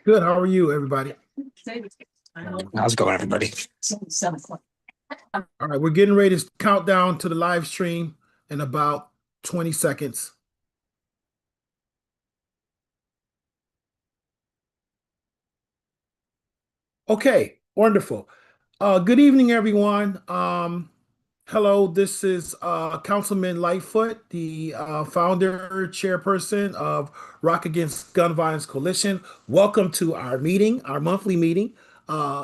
Good. How are you, everybody? How's it going, everybody? All right, we're getting ready to count down to the live stream in about 20 seconds. Okay, wonderful. Good evening, everyone. Hello, this is Councilman Lightfoot, the founder, chairperson of Rock Against Gun Violence Coalition. Welcome to our meeting, our monthly meeting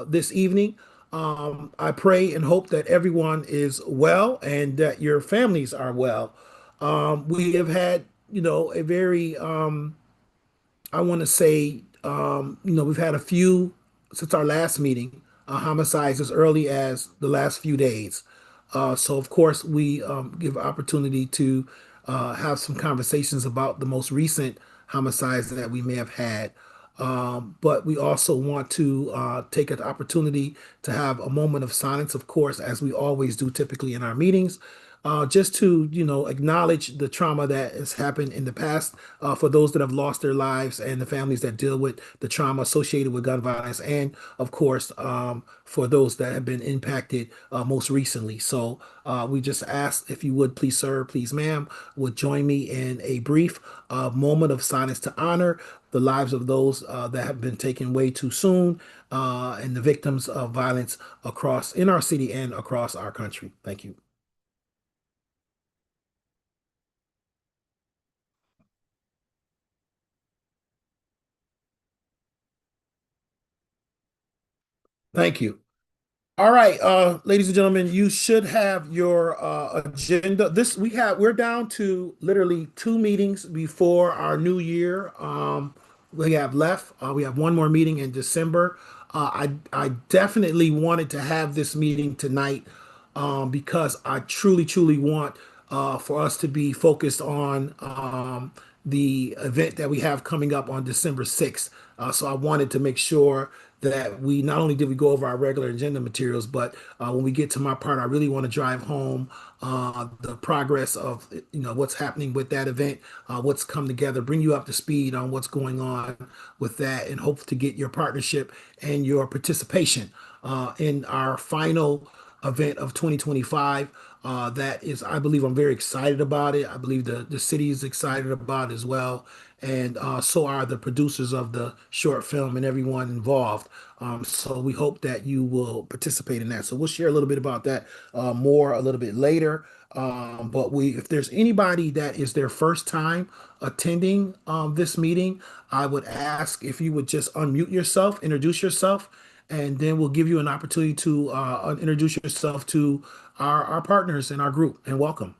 this evening. I pray and hope that everyone is well and that your families are well. We have had, a very I want to say, we've had a few since our last meeting, homicides as early as the last few days. So, of course, we give opportunity to have some conversations about the most recent homicides that we may have had. But we also want to take an opportunity to have a moment of silence, of course, as we always do typically in our meetings, just to, acknowledge the trauma that has happened in the past for those that have lost their lives and the families that deal with the trauma associated with gun violence, and of course, for those that have been impacted most recently. So we just ask if you would please, sir, please, ma'am, would join me in a brief moment of silence to honor the lives of those that have been taken way too soon and the victims of violence across in our city and across our country. Thank you. Thank you. All right, ladies and gentlemen, you should have your agenda. We're down to literally 2 meetings before our new year. We have left. We have one more meeting in December. I definitely wanted to have this meeting tonight because I truly, truly want for us to be focused on the event that we have coming up on December 6th. So I wanted to make sure that we not only did we go over our regular agenda materials, but when we get to my part, I really want to drive home the progress of what's happening with that event, what's come together, bring you up to speed on what's going on with that, and hope to get your partnership and your participation in our final event of 2025. That is, I believe, I'm very excited about it. I believe the city is excited about it as well. And so are the producers of the short film and everyone involved. So we hope that you will participate in that. So we'll share a little bit about that more a little bit later. But if there's anybody that is their first time attending this meeting, I would ask if you would just unmute yourself, introduce yourself, and then we'll give you an opportunity to introduce yourself to our partners in our group, and welcome.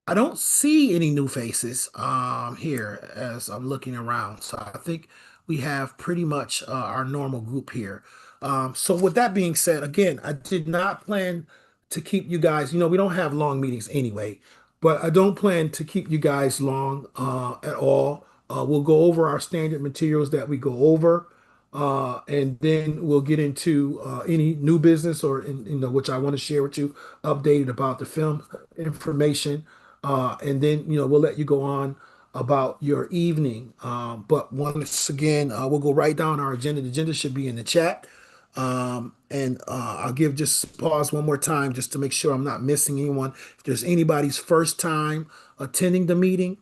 I don't see any new faces here as I'm looking around. So I think we have pretty much our normal group here. So with that being said, again, I did not plan to keep you guys, we don't have long meetings anyway, but I don't plan to keep you guys long at all. We'll go over our standard materials that we go over. And then we'll get into any new business or which I want to share with you, updated about the film information. And then, we'll let you go on about your evening. But once again, we'll go right down our agenda. The agenda should be in the chat. And I'll just pause one more time just to make sure I'm not missing anyone. If there's anybody's first time attending the meeting,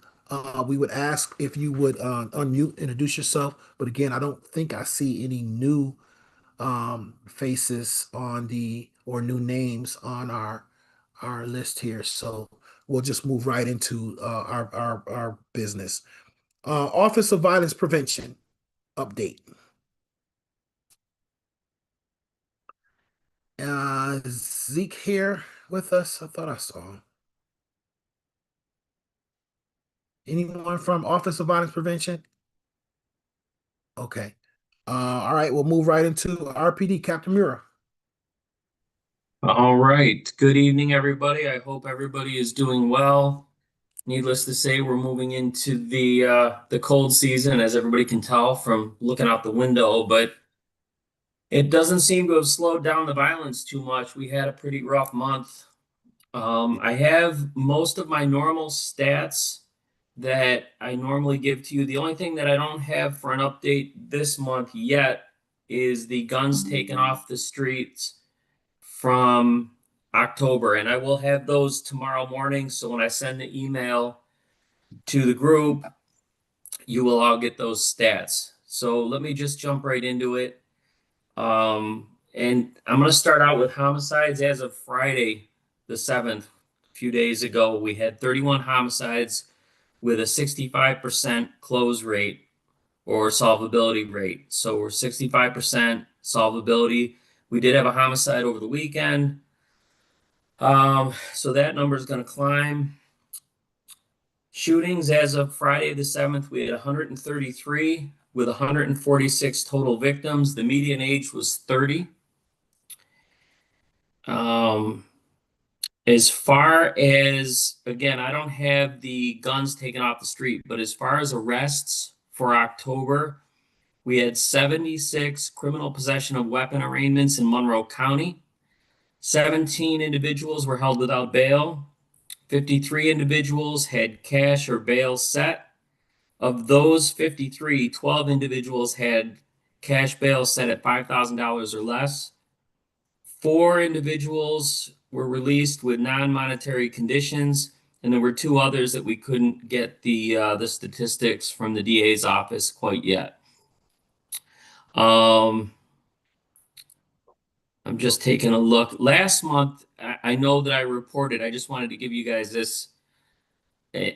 we would ask if you would unmute, introduce yourself. But again, I don't think I see any new faces or new names on our list here. So we'll just move right into our business. Office of Violence Prevention update. Zeke here with us? I thought I saw him. Anyone from Office of Violence Prevention? Okay. All right, we'll move right into RPD, Captain Mura. All right. Good evening, everybody. I hope everybody is doing well. Needless to say, we're moving into the cold season, as everybody can tell from looking out the window, but it doesn't seem to have slowed down the violence too much. We had a pretty rough month. I have most of my normal stats that I normally give to you. The only thing that I don't have for an update this month yet is the guns taken off the streets from October, and I will have those tomorrow morning. So when I send the email to the group, you will all get those stats. So let me just jump right into it. And I'm going to start out with homicides as of Friday, the 7th. A few days ago, we had 31 homicides with a 65% close rate or solvability rate. So we're 65% solvability. We did have a homicide over the weekend. So that number is going to climb. Shootings as of Friday the 7th, we had 133 with 146 total victims. The median age was 30. As far as, again, I don't have the guns taken off the street, but as far as arrests for October, we had 76 criminal possession of weapon arraignments in Monroe County. 17 individuals were held without bail. 53 individuals had cash or bail set. Of those 53, 12 individuals had cash bail set at $5,000 or less. 4 individuals were released with non-monetary conditions, and there were 2 others that we couldn't get the statistics from the DA's office quite yet. I'm just taking a look. Last month, I know that I reported, I just wanted to give you guys this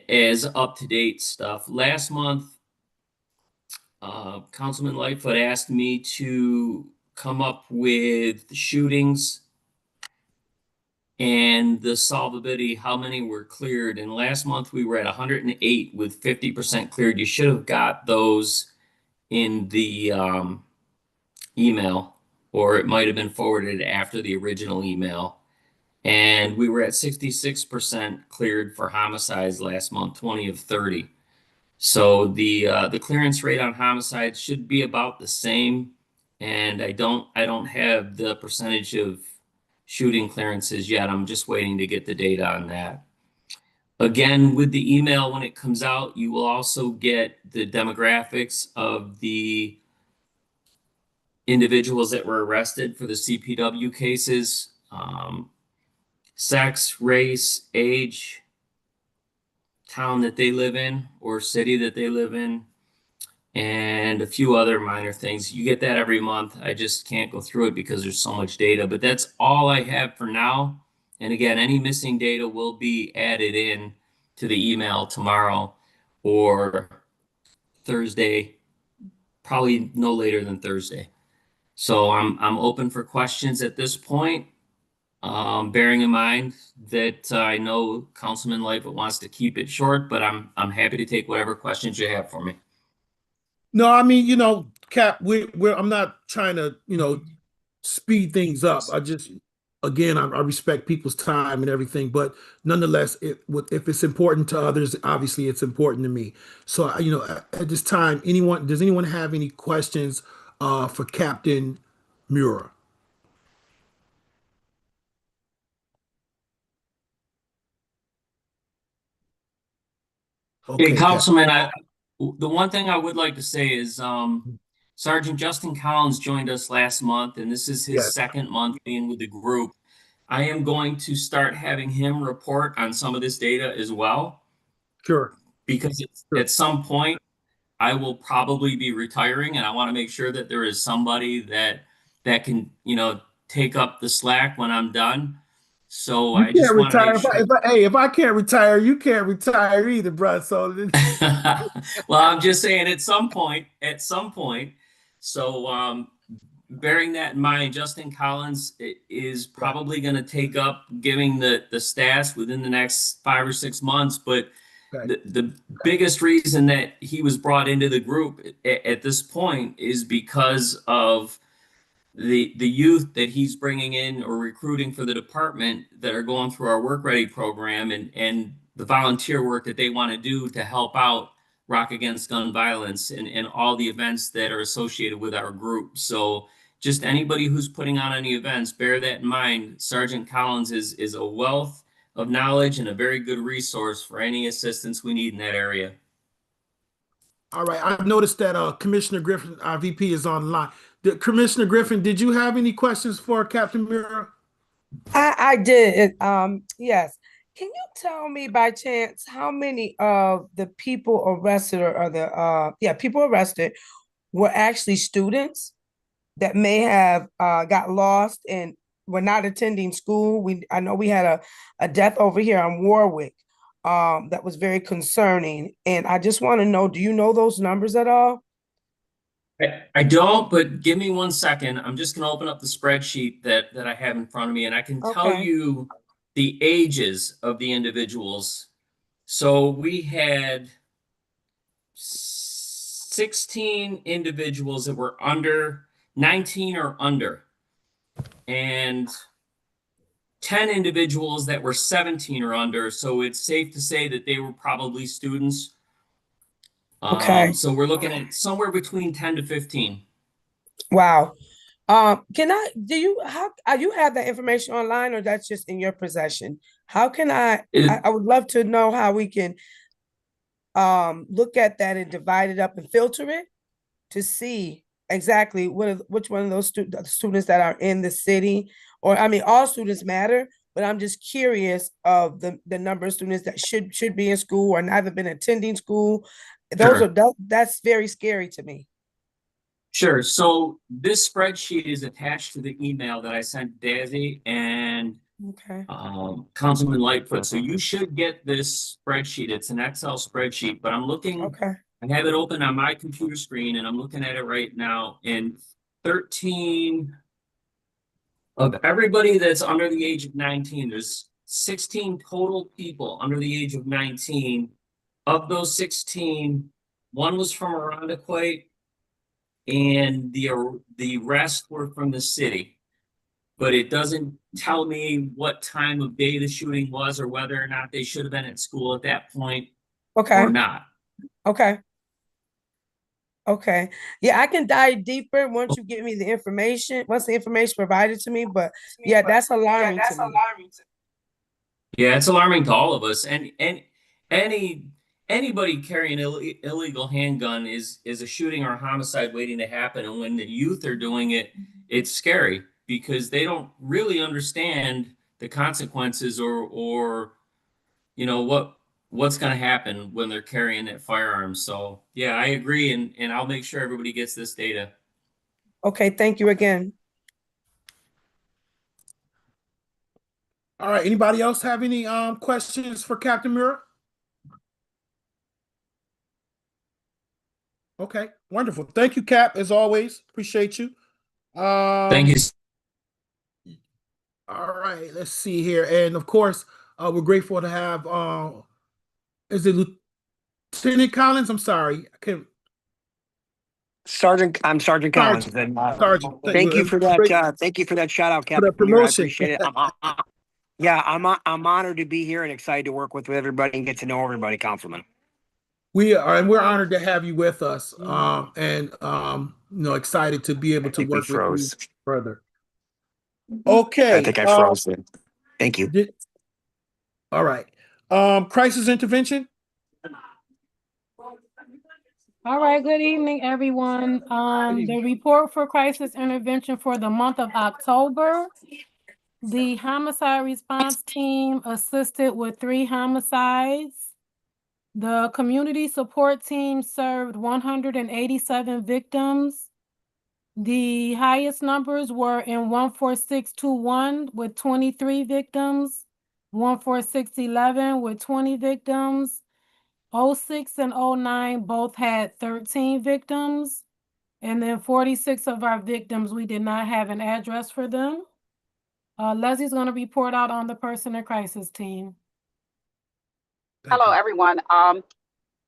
as up-to-date stuff. Last month, Councilman Lightfoot asked me to come up with shootings and the solvability, how many were cleared. And last month we were at 108 with 50% cleared. You should have got those in the email, or it might have been forwarded after the original email. And we were at 66% cleared for homicides last month, 20 of 30. So the clearance rate on homicides should be about the same. And I don't have the percentage of shooting clearances yet. I'm just waiting to get the data on that. Again, with the email, when it comes out, you will also get the demographics of the individuals that were arrested for the CPW cases, sex, race, age, town that they live in or city that they live in, and a few other minor things. You get that every month. I just can't go through it because there's so much data, but that's all I have for now. And again, any missing data will be added in to the email tomorrow or Thursday, probably no later than Thursday. So I'm open for questions at this point. Bearing in mind that I know Councilman Lightfoot wants to keep it short, but I'm happy to take whatever questions you have for me. No, I mean, Cap, I'm not trying to, speed things up. I just, again, I respect people's time and everything, but nonetheless, if it's important to others, obviously it's important to me. So, at this time, does anyone have any questions for Captain Muir? Hey, Okay, Cap. Councilman, the one thing I would like to say is Sergeant Justin Collins joined us last month, and this is his Yes. second month being with the group. I am going to start having him report on some of this data as well, Sure. because Sure. at some point I will probably be retiring, and I want to make sure that there is somebody that can, take up the slack when I'm done. So You I just can't want to retire. make sure. If I can't retire, you can't retire either, bro. So Well, I'm just saying at some point. So bearing that in mind, Justin Collins is probably going to take up giving the stats within the next 5 or 6 months. But okay. the biggest reason that he was brought into the group at this point is because of the youth that he's bringing in or recruiting for the department that are going through our Work Ready program and the volunteer work that they want to do to help out Rock Against Gun Violence and all the events that are associated with our group. So just anybody who's putting on any events, bear that in mind. Sergeant Collins is a wealth of knowledge and a very good resource for any assistance we need in that area. All right. I've noticed that Commissioner Griffin, our VP, is online. Commissioner Griffin, did you have any questions for Captain Mira? I did. Yes. Can you tell me by chance how many of the people arrested or the people arrested were actually students that may have got lost and were not attending school? I know we had a death over here on Warwick that was very concerning. And I just want to know, do you know those numbers at all? I don't, but give me 1 second. I'm just going to open up the spreadsheet that I have in front of me, and I can tell Okay. you the ages of the individuals. So we had 16 individuals that were under 19 or under, and 10 individuals that were 17 or under. So it's safe to say that they were probably students. Okay. So we're looking at somewhere between 10 to 15. Wow. Do you have that information online, or that's just in your possession? How can I would love to know how we can look at that and divide it up and filter it to see exactly which one of those students that are in the city, or I mean, all students matter, but I'm just curious of the number of students that should be in school or never been attending school. Sure. That's very scary to me. Sure. So this spreadsheet is attached to the email that I sent Dazzy and Okay. Councilman Lightfoot. So you should get this spreadsheet. It's an Excel spreadsheet, but I'm looking, Okay. I have it open on my computer screen and I'm looking at it right now. And 13 of everybody that's under the age of 19, there's 16 total people under the age of 19. Of those 16, one was from Irondequoit, and the rest were from the city. But it doesn't tell me what time of day the shooting was or whether or not they should have been at school at that point Okay. or not. Okay. Okay. Yeah, I can dive deeper once you give me the information, once the information provided to me. But yeah, that's alarming to me. Yeah, it's alarming to all of us. And anybody carrying an illegal handgun is a shooting or a homicide waiting to happen. And when the youth are doing it, it's scary because they don't really understand the consequences or you know what's going to happen when they're carrying that firearm. So yeah, I agree, and I'll make sure everybody gets this data. Okay, thank you again. All right. Anybody else have any questions for Captain Mira? Okay, wonderful. Thank you, Cap, as always. Appreciate you. Thank you. All right, let's see here. And of course, we're grateful to have is it Lieutenant Collins? I'm sorry. I can't. I'm Sergeant Collins. Sergeant. And, Sergeant. thank you for that. Great Thank you for that shout out, for the Captain Mira. I promotion. appreciate it. I'm honored to be here and excited to work with everybody and get to know everybody, Councilman. We are, and we're honored to have you with us. Excited to be able to think we work with froze. you further. Okay. I think I froze there. Thank you. All right. Crisis intervention. All right, good evening, everyone. The report for crisis intervention for the month of October. The homicide response team assisted with 3 homicides. The community support team served 187 victims. The highest numbers were in 14621 with 23 victims, 14611 with 20 victims. 06 and 09 both had 13 victims. And then 46 of our victims, we did not have an address for them. Leslie's going to report out on the person in crisis team. Hello, everyone.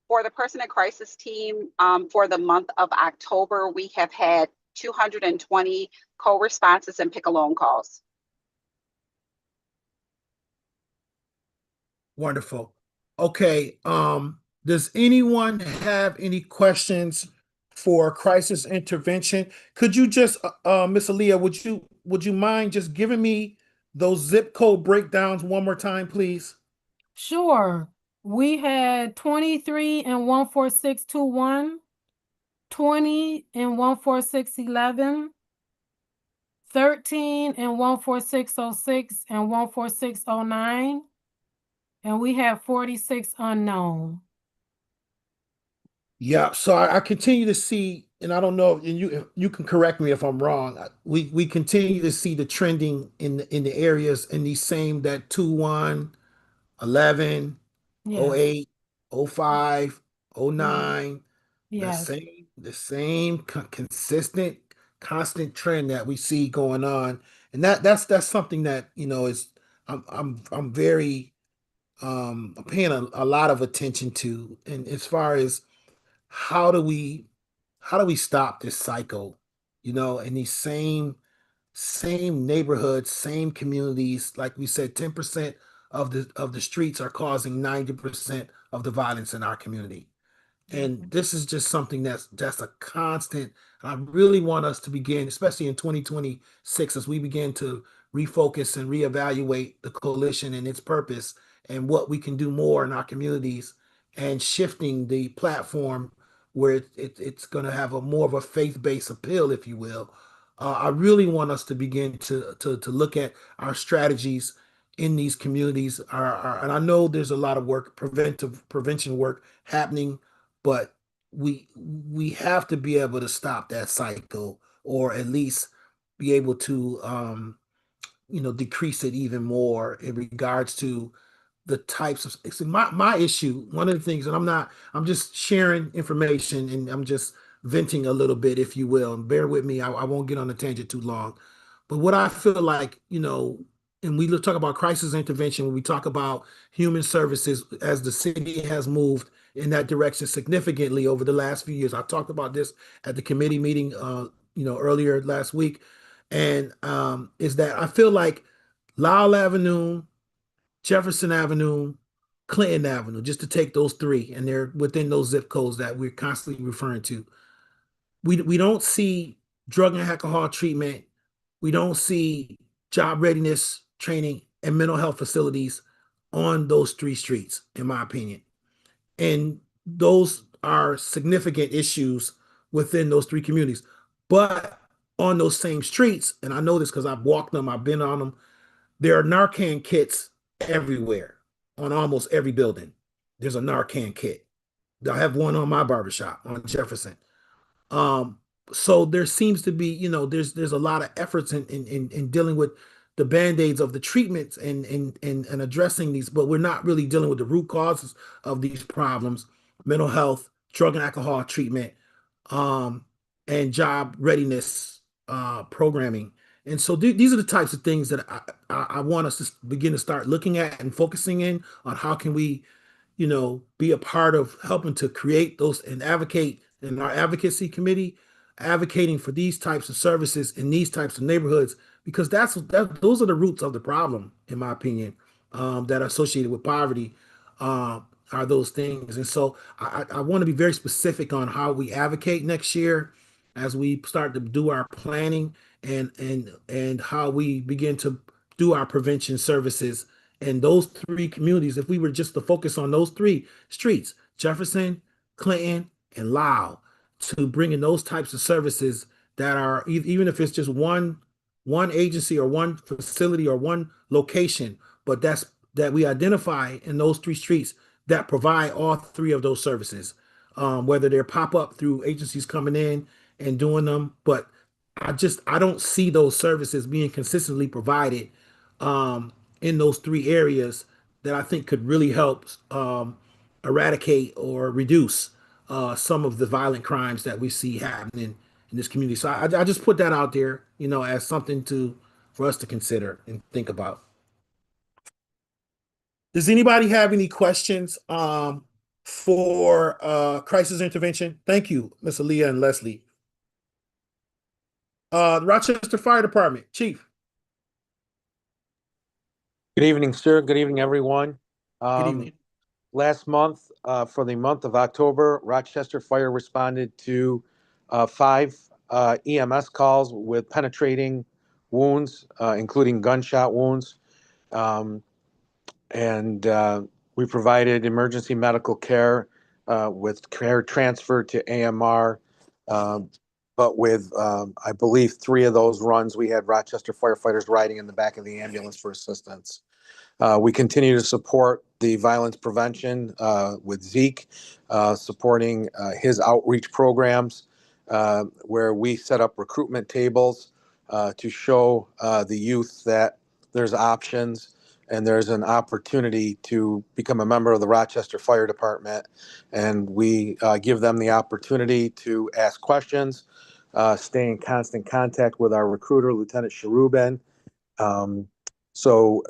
For the person in crisis team, for the month of October, we have had 220 co-responses and pick-a-loan calls. Wonderful. Okay. Does anyone have any questions for crisis intervention? Could you just, Miss Aaliyah, would you mind just giving me those zip code breakdowns one more time, please? Sure. We had 23 and 14621, 20 and 14611, 13 and 14606 and 14609, and we have 46 unknown. Yeah, so I continue to see, and I don't know, and you can correct me if I'm wrong. We continue to see the trending in the areas in these same that 21, 11, Yes, 08, 05, yes, 09, yes. the same consistent, constant trend that we see going on, and that's something that is I'm very paying a lot of attention to, and as far as how do we stop this cycle, in these same neighborhoods, same communities. Like we said, 10% of the streets are causing 90% of the violence in our community. And this is just something that's a constant. I really want us to begin, especially in 2026, as we begin to refocus and reevaluate the coalition and its purpose and what we can do more in our communities, and shifting the platform where it's going to have a more of a faith-based appeal, if you will. I really want us to begin to look at our strategies in these communities. And I know there's a lot of work, prevention work happening, but we have to be able to stop that cycle, or at least be able to decrease it even more in regards to the types of my issue. One of the things, and I'm just sharing information, and I'm just venting a little bit, if you will, and bear with me, I won't get on a tangent too long. But what I feel like, and we talk about crisis intervention, when we talk about human services, as the city has moved in that direction significantly over the last few years. I talked about this at the committee meeting earlier last week. And is that I feel like Lyle Avenue, Jefferson Avenue, Clinton Avenue, just to take those three, and they're within those zip codes that we're constantly referring to. We don't see drug and alcohol treatment. We don't see job readiness training and mental health facilities on those three streets, in my opinion. And those are significant issues within those three communities. But on those same streets, and I know this because I've walked them, I've been on them, there are Narcan kits everywhere. On almost every building, there's a Narcan kit. I have one on my barbershop on Jefferson. Um, so there seems to be, there's a lot of efforts in dealing with the band-aids of the treatments and addressing these, but we're not really dealing with the root causes of these problems: mental health, drug and alcohol treatment, um, and job readiness programming. And so these are the types of things that I want us to begin to start looking at and focusing in on. How can we be a part of helping to create those and advocate in our advocacy committee, advocating for these types of services in these types of neighborhoods, because those are the roots of the problem, in my opinion, that are associated with poverty, are those things. And so I want to be very specific on how we advocate next year as we start to do our planning, and how we begin to do our prevention services in those three communities. If we were just to focus on those three streets, Jefferson, Clinton, and Lyle, to bring in those types of services that are, even if it's just one agency or one facility or one location, but that we identify in those three streets that provide all three of those services, whether they're pop up through agencies coming in and doing them. But I don't see those services being consistently provided in those three areas that I think could really help eradicate or reduce some of the violent crimes that we see happening in this community. So I just put that out there, as something for us to consider and think about. Does anybody have any questions for crisis intervention? Thank you, Ms. Aaliyah and Leslie. The Rochester Fire Department, Chief. Good evening, sir. Good evening, everyone. Good evening. Last month, for the month of October, Rochester Fire responded to 5 EMS calls with penetrating wounds, including gunshot wounds. And we provided emergency medical care with care transfer to AMR. But with, I believe, 3 of those runs, we had Rochester firefighters riding in the back of the ambulance for assistance. We continue to support the violence prevention with Zeke, supporting his outreach programs, where we set up recruitment tables to show the youth that there's options and there's an opportunity to become a member of the Rochester Fire Department. And we give them the opportunity to ask questions, stay in constant contact with our recruiter, Lieutenant Cherubin. So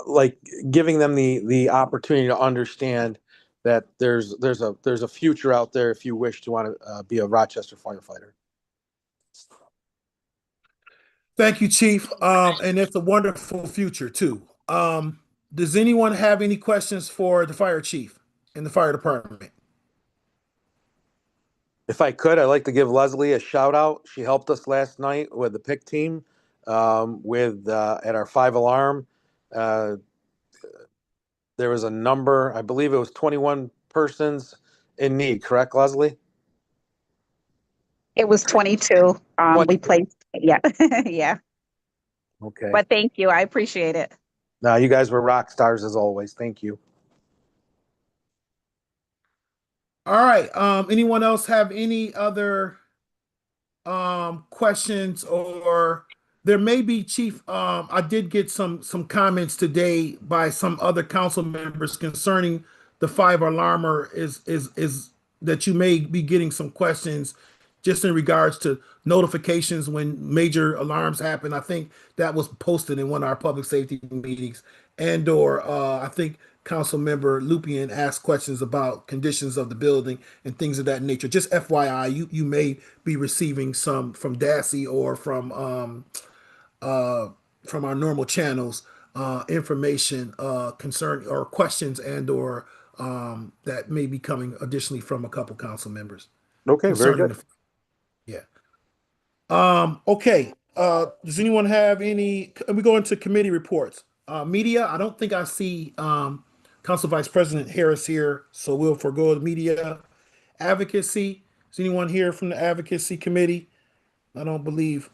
like giving them the opportunity to understand that there's a future out there if you wish to want to be a Rochester firefighter. Thank you, Chief. And it's a wonderful future too. Does anyone have any questions for the fire chief in the fire department? If I could, I'd like to give Leslie a shout out. She helped us last night with the PIC team with at our 5 alarm. There was a number, I believe it was 21 persons in need, correct, Leslie? It was 22. We placed, yeah, yeah. Okay. But thank you. I appreciate it. No, you guys were rock stars as always. Thank you. All right. Anyone else have any other questions? Or there may be, Chief, I did get some comments today by some other council members concerning the 5 alarmer is that you may be getting some questions just in regards to notifications when major alarms happen. I think that was posted in one of our public safety meetings, and or I think Council Member Lupien asked questions about conditions of the building and things of that nature. Just FYI, you may be receiving some from DASI or from our normal channels, information concern or questions and or that may be coming additionally from a couple council members. Okay, very good. Yeah. Okay. Does anyone have any? We go into committee reports. Media. I don't think I see Council Vice President Harris here, so we'll forego the media. Advocacy. Is anyone here from the advocacy committee? I don't believe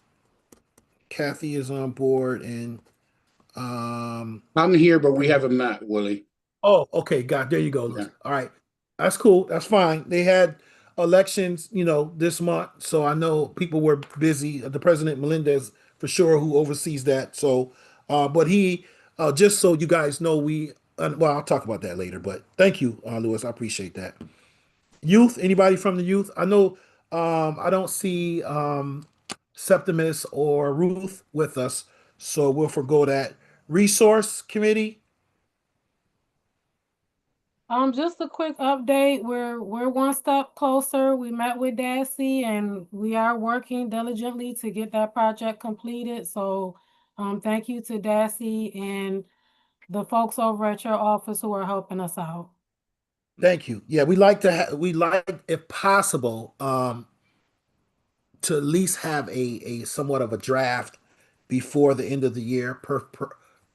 Kathy is on board, and I'm here, but we haven't met, Willie. oh, okay, got there you go. Yeah. All right, that's cool. That's fine. They had elections, this month, so I know people were busy. The President Melendez, for sure, who oversees that. So, but he, just so you guys know, well, I'll talk about that later. But thank you, Lewis. I appreciate that. Youth, anybody from the youth? I know, I don't see Septimus or Ruth with us, so we'll forego that. Resource committee. Just a quick update. We're one step closer. We met with DASI and we are working diligently to get that project completed. So, thank you to DASI and the folks over at your office who are helping us out. Thank you. Yeah, we like, if possible, to at least have a somewhat of a draft before the end of the year,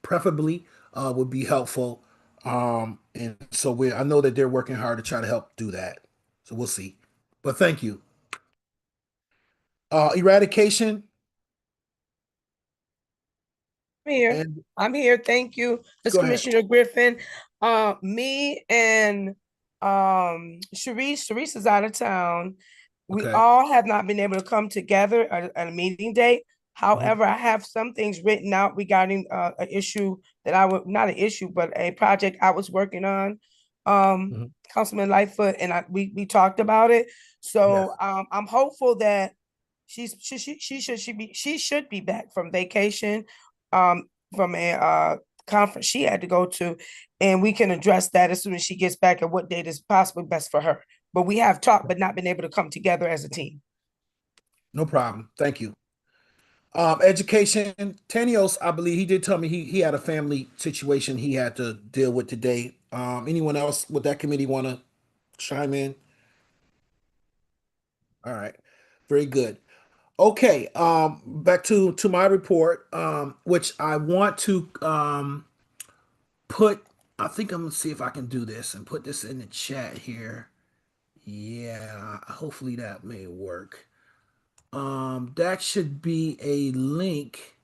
preferably, would be helpful. And so I know that they're working hard to try to help do that. So we'll see. But thank you. Eradication. I'm here. And I'm here. Thank you, Ms. Go ahead. Commissioner Griffin. Me and Sharice is out of town. We Okay. all have not been able to come together at a meeting date. However, I have some things written out regarding an issue that not an issue, but a project I was working on. Councilman Lightfoot and we talked about it. So I'm hopeful that she should be back from vacation, from a conference she had to go to, and we can address that as soon as she gets back and what date is possibly best for her. But we have talked, but not been able to come together as a team. No problem. Thank you. Education. Tanios, I believe he did tell me he had a family situation he had to deal with today. Anyone else with that committee want to chime in? All right. Very good. Okay, back to my report, which I want to put. I think I'm gonna see if I can do this and put this in the chat here. Yeah, hopefully that may work. That should be a link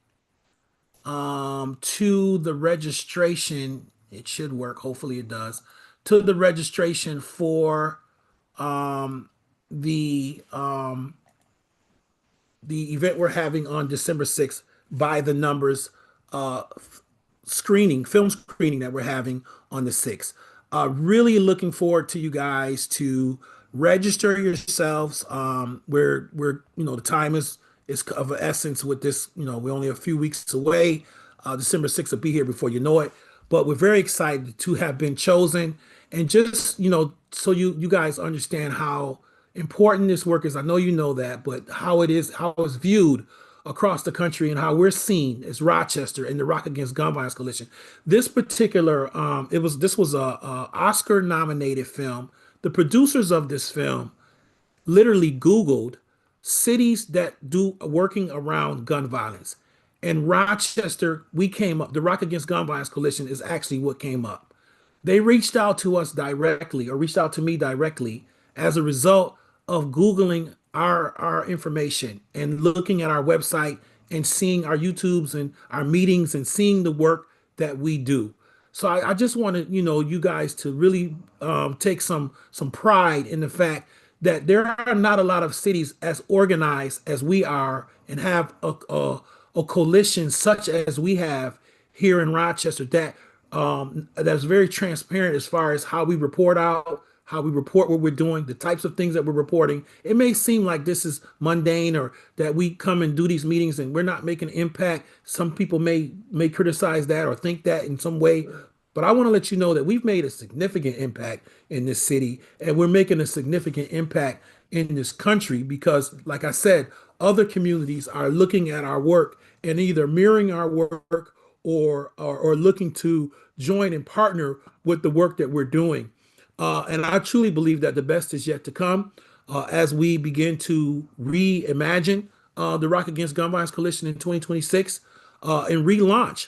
to the registration. It should work. Hopefully it does. To the registration for um the um the event we're having on December 6th by the numbers uh film screening that we're having on the 6th. Really looking forward to you guys to register yourselves. We're the time is of essence with this. We're only a few weeks away. December 6th will be here before you know it. But we're very excited to have been chosen, and just so you guys understand how important this work is. I know you know that, but how it's viewed across the country and how we're seen as Rochester and the Rock Against Gun Violence Coalition. This particular, this was a Oscar nominated film. The producers of this film literally Googled cities that do working around gun violence. And Rochester, we came up, the Rock Against Gun Violence Coalition is actually what came up. They reached out to us directly, or reached out to me directly, as a result of Googling our information and looking at our website and seeing our YouTubes and our meetings and seeing the work that we do. So I just wanted you guys to really take some pride in the fact that there are not a lot of cities as organized as we are and have a coalition such as we have here in Rochester that's very transparent as far as how we report out, how we report what we're doing, the types of things that we're reporting. It may seem like this is mundane or that we come and do these meetings and we're not making an impact. Some people may criticize that or think that in some way, but I want to let you know that we've made a significant impact in this city, and we're making a significant impact in this country because, like I said, other communities are looking at our work and either mirroring our work or looking to join and partner with the work that we're doing. And I truly believe that the best is yet to come as we begin to reimagine the Rock Against Gun Violence Coalition in 2026 and relaunch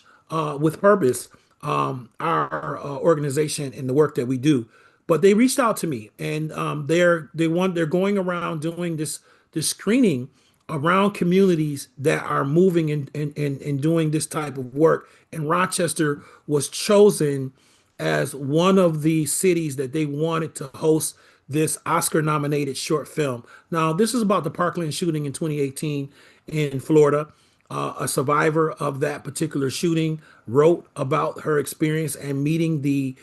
with purpose our organization and the work that we do. But they reached out to me, and they're going around doing this screening around communities that are moving and doing this type of work. And Rochester was chosen as one of the cities that they wanted to host this Oscar nominated short film. Now, this is about the Parkland shooting in 2018 in Florida. A survivor of that particular shooting wrote about her experience and meeting the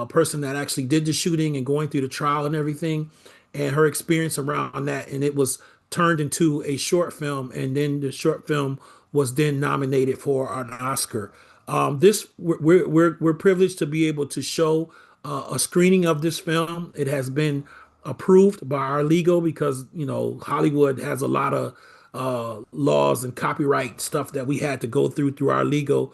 person that actually did the shooting and going through the trial and everything, and her experience around that. And it was turned into a short film, and then the short film was then nominated for an Oscar. We're privileged to be able to show a screening of this film. It has been approved by our legal because Hollywood has a lot of laws and copyright stuff that we had to go through our legal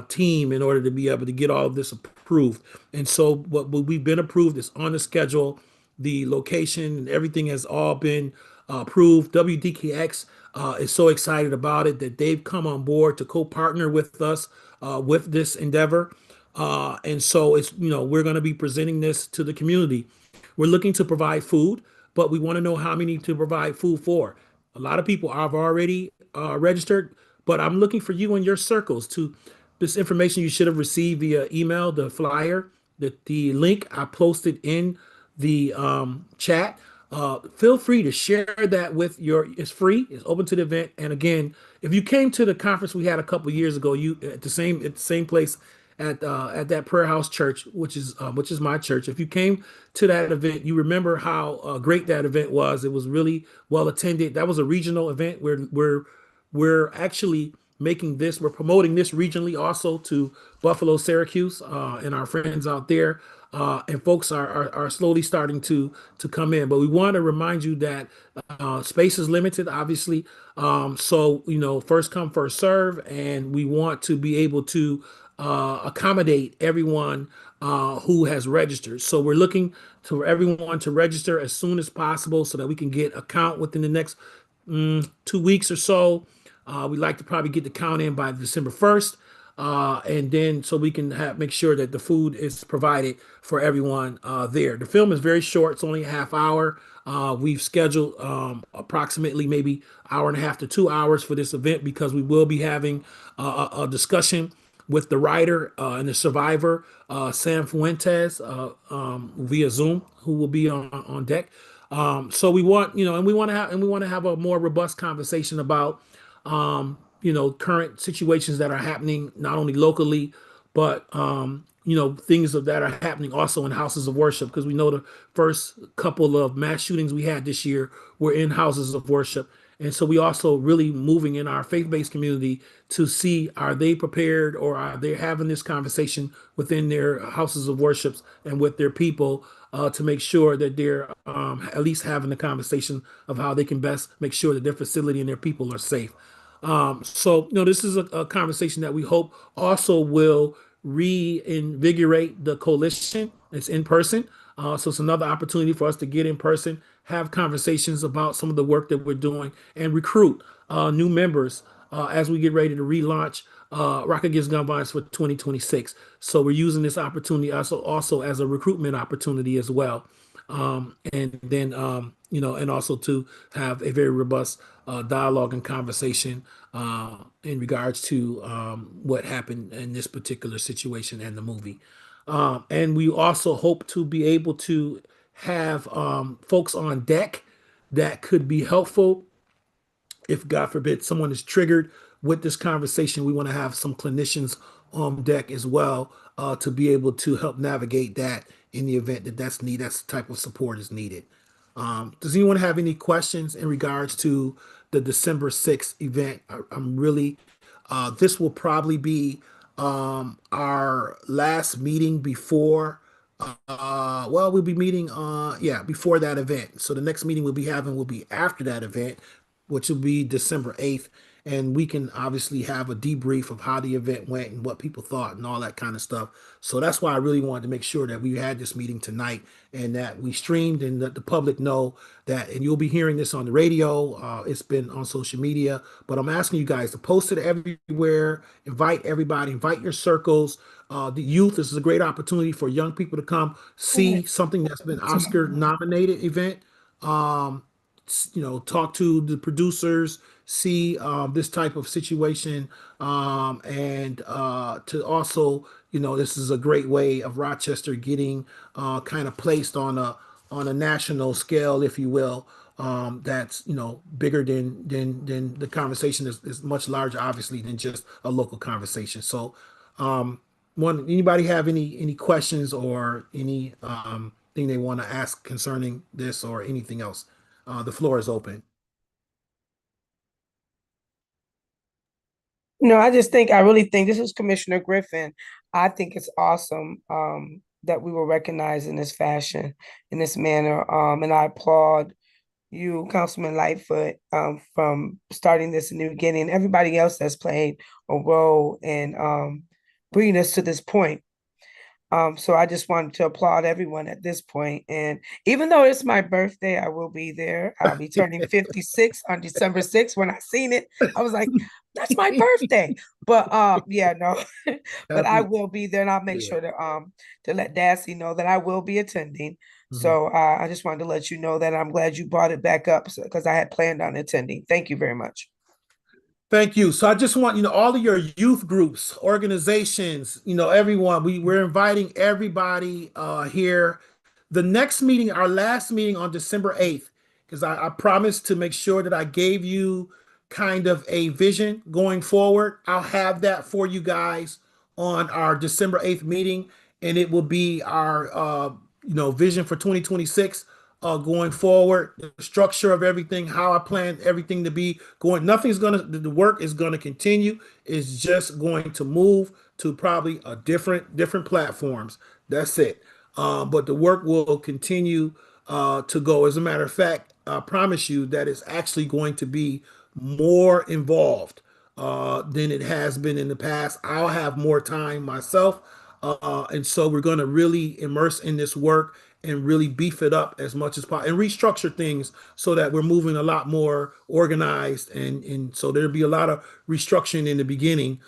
team in order to be able to get all of this approved. And so what we've been approved is on the schedule. The location and everything has all been approved. WDKX is so excited about it that they've come on board to co-partner with us with this endeavor. And so it's, we're going to be presenting this to the community. We're looking to provide food, but we want to know how many to provide food for. A lot of people have already registered, but I'm looking for you in your circles to this information you should have received via email, the flyer, the link I posted in the chat. Feel free to share that with it's free, it's open to the event. And again, if you came to the conference we had a couple years ago, you at the same place at that Prayer House Church, which is my church. If you came to that event, you remember how great that event was. It was really well attended. That was a regional event where we're actually we're promoting this regionally also to Buffalo, Syracuse, and our friends out there. And folks are slowly starting to come in. But we want to remind you that space is limited, obviously. So, first come, first serve. And we want to be able to accommodate everyone who has registered. So we're looking for everyone to register as soon as possible so that we can get a count within the next 2 weeks or so. We'd like to probably get the count in by December 1st. And then so we can make sure that the food is provided for everyone there. The film is very short; it's only a half hour. We've scheduled approximately maybe hour and a half to 2 hours for this event because we will be having a discussion with the writer and the survivor, Sam Fuentes, via Zoom, who will be on deck. So we want, and we want to have a more robust conversation about current situations that are happening not only locally, but things that are happening also in houses of worship, because we know the first couple of mass shootings we had this year were in houses of worship. And so we also really moving in our faith-based community to see, are they prepared, or are they having this conversation within their houses of worships and with their people to make sure that they're at least having the conversation of how they can best make sure that their facility and their people are safe. So this is a conversation that we hope also will reinvigorate the coalition. It's in person. So it's another opportunity for us to get in person, have conversations about some of the work that we're doing, and recruit new members as we get ready to relaunch Rock Against Gun Violence for 2026. So we're using this opportunity also as a recruitment opportunity as well. And then, and also to have a very robust dialogue and conversation in regards to what happened in this particular situation and the movie. And we also hope to be able to have folks on deck that could be helpful if, God forbid, someone is triggered with this conversation. We want to have some clinicians on deck as well to be able to help navigate that in the event that that's needed, that type of support is needed. Does anyone have any questions in regards to the December 6th event? I'm really, this will probably be our last meeting before, we'll be meeting, before that event. So the next meeting we'll be having will be after that event, which will be December 8th. And we can obviously have a debrief of how the event went and what people thought and all that kind of stuff. So that's why I really wanted to make sure that we had this meeting tonight and that we streamed and let the public know that, and you'll be hearing this on the radio. It's been on social media, but I'm asking you guys to post it everywhere, invite everybody, invite your circles. The youth, this is a great opportunity for young people to come see something that's been Oscar nominated event. Talk to the producers, see this type of situation, and to also, this is a great way of Rochester getting kind of placed on a national scale, if you will. That's bigger than the conversation is much larger, obviously, than just a local conversation. So, anybody have any questions or any thing they want to ask concerning this or anything else? The floor is open. No, I really think this is Commissioner Griffin. I think it's awesome that we were recognized in this fashion, in this manner. And I applaud you, Councilman Lightfoot, from starting this in the beginning, everybody else that's played a role in bringing us to this point. So I just wanted to applaud everyone at this point. And even though it's my birthday, I will be there. I'll be turning 56 on December 6th. When I seen it, I was like, that's my birthday. But no, but I will be there, and I'll make sure to let Dassy know that I will be attending. Mm-hmm. So I just wanted to let you know that I'm glad you brought it back up because I had planned on attending. Thank you very much. Thank you. So I just want, all of your youth groups, organizations, everyone, we're inviting everybody here. The next meeting, our last meeting on December 8th, because I promised to make sure that I gave you kind of a vision going forward. I'll have that for you guys on our December 8th meeting, and it will be our, vision for 2026. Going forward, the structure of everything, how I plan everything to be going. The work is gonna continue. It's just going to move to probably a different platforms. That's it. But the work will continue to go. As a matter of fact, I promise you that it's actually going to be more involved than it has been in the past. I'll have more time myself. And so we're going to really immerse in this work and really beef it up as much as possible and restructure things so that we're moving a lot more organized. And so there'll be a lot of restructuring in the beginning,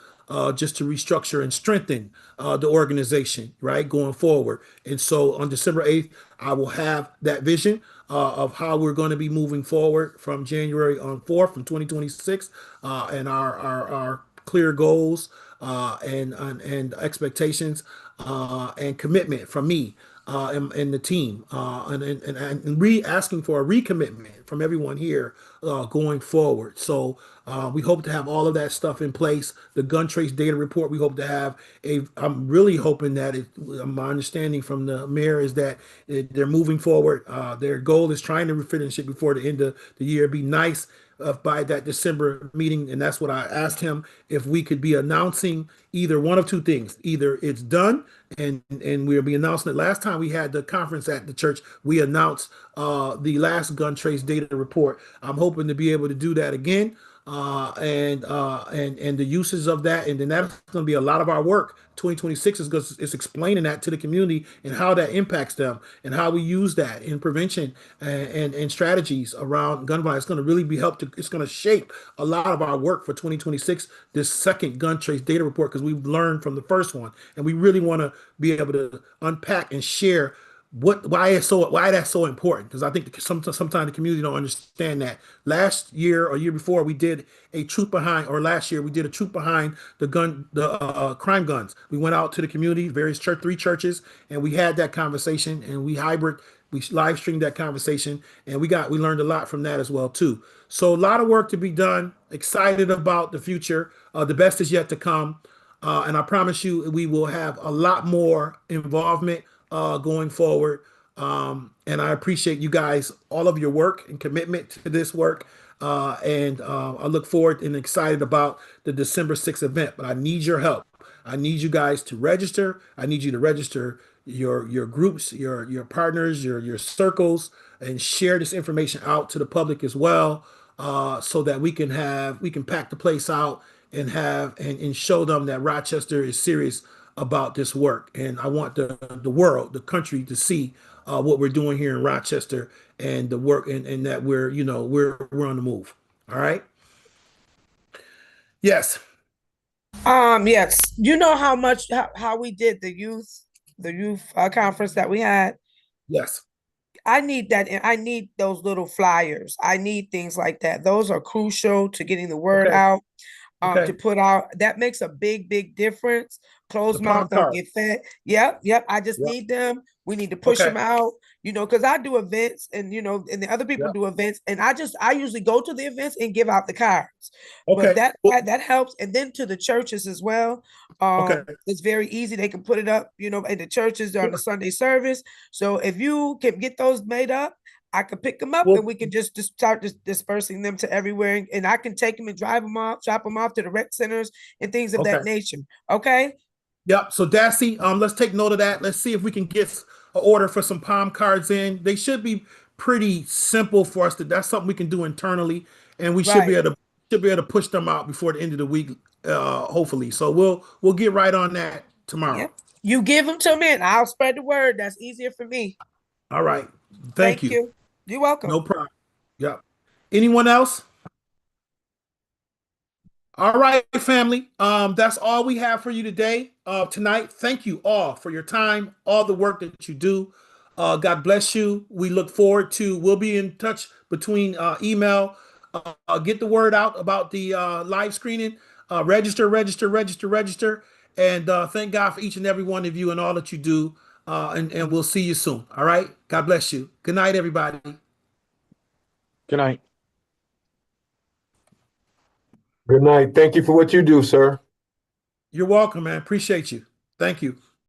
just to restructure and strengthen the organization, right, going forward. And so on December 8th, I will have that vision of how we're going to be moving forward from January on 4th from 2026, and our clear goals, and expectations, and commitment from me, and the team, and asking for a recommitment from everyone here, going forward. So we hope to have all of that stuff in place. The gun trace data report, we hope to have I'm really hoping that my understanding from the mayor is that they're moving forward. Their goal is trying to finish it before the end of the year. It'd be nice by that December meeting, and that's what I asked him, if we could be announcing either one of two things: either it's done, and we'll be announcing it. Last time we had the conference at the church, we announced the last gun trace data report. I'm hoping to be able to do that again, and the uses of that, and then that's going to be a lot of our work. 2026 is explaining that to the community and how that impacts them and how we use that in prevention and strategies around gun violence. It's going to really be it's going to shape a lot of our work for 2026, this second gun trace data report, because we've learned from the first one, and we really want to be able to unpack and share why that's so important, because I think sometimes the community don't understand that. Last year or year before, we did a troop behind, or last year we did a troop behind the crime guns. We went out to the community, three churches, and we had that conversation, and we live streamed that conversation, and we learned a lot from that as well too. So a lot of work to be done. Excited about the future. The best is yet to come, and I promise you, we will have a lot more involvement going forward. And I appreciate you guys, all of your work and commitment to this work. And I look forward and excited about the December 6th event, but I need your help. I need you guys to register. I need you to register your groups, your partners, your circles, and share this information out to the public as well, so that we can pack the place out and and show them that Rochester is serious about this work. And I want the world, the country, to see what we're doing here in Rochester, and the work, and that we're on the move. All right. Yes. Yes. You know how we did the youth conference that we had? Yes. I need that, and I need those little flyers. I need things like that. Those are crucial to getting the word Okay. out. Okay. To put out, that makes a big difference. Closed The mouth palm don't card. get fed. Yep. I just Yep. need them. We need to push Okay. them out, because I do events, and and the other people Yep. do events, and I usually go to the events and give out the cards. Okay. But that helps. And then to the churches as well. Okay. It's very easy. They can put it up, in the churches on the Sunday service. So if you can get those made up, I could pick them up, Well, and we can just start dispersing them to everywhere, and I can take them and drive them off, drop them off to the rec centers and things of that Okay. nature. Okay. Yep. So Dassy, let's take note of that. Let's see if we can get an order for some palm cards in. They should be pretty simple for us that's something we can do internally, and we should be Right. able to push them out before the end of the week, hopefully. So we'll get right on that tomorrow. Yep. You give them to me, and I'll spread the word. That's easier for me. All right. Thank you. You're welcome. No problem. Yep. Anyone else? All right, family. That's all we have for you today, tonight. Thank you all for your time, all the work that you do. God bless you. We look forward we'll be in touch between email. Get the word out about the live screening. Register. And thank God for each and every one of you and all that you do. And we'll see you soon. All right. God bless you. Good night, everybody. Good night. Good night. Thank you for what you do, sir. You're welcome, man. Appreciate you. Thank you.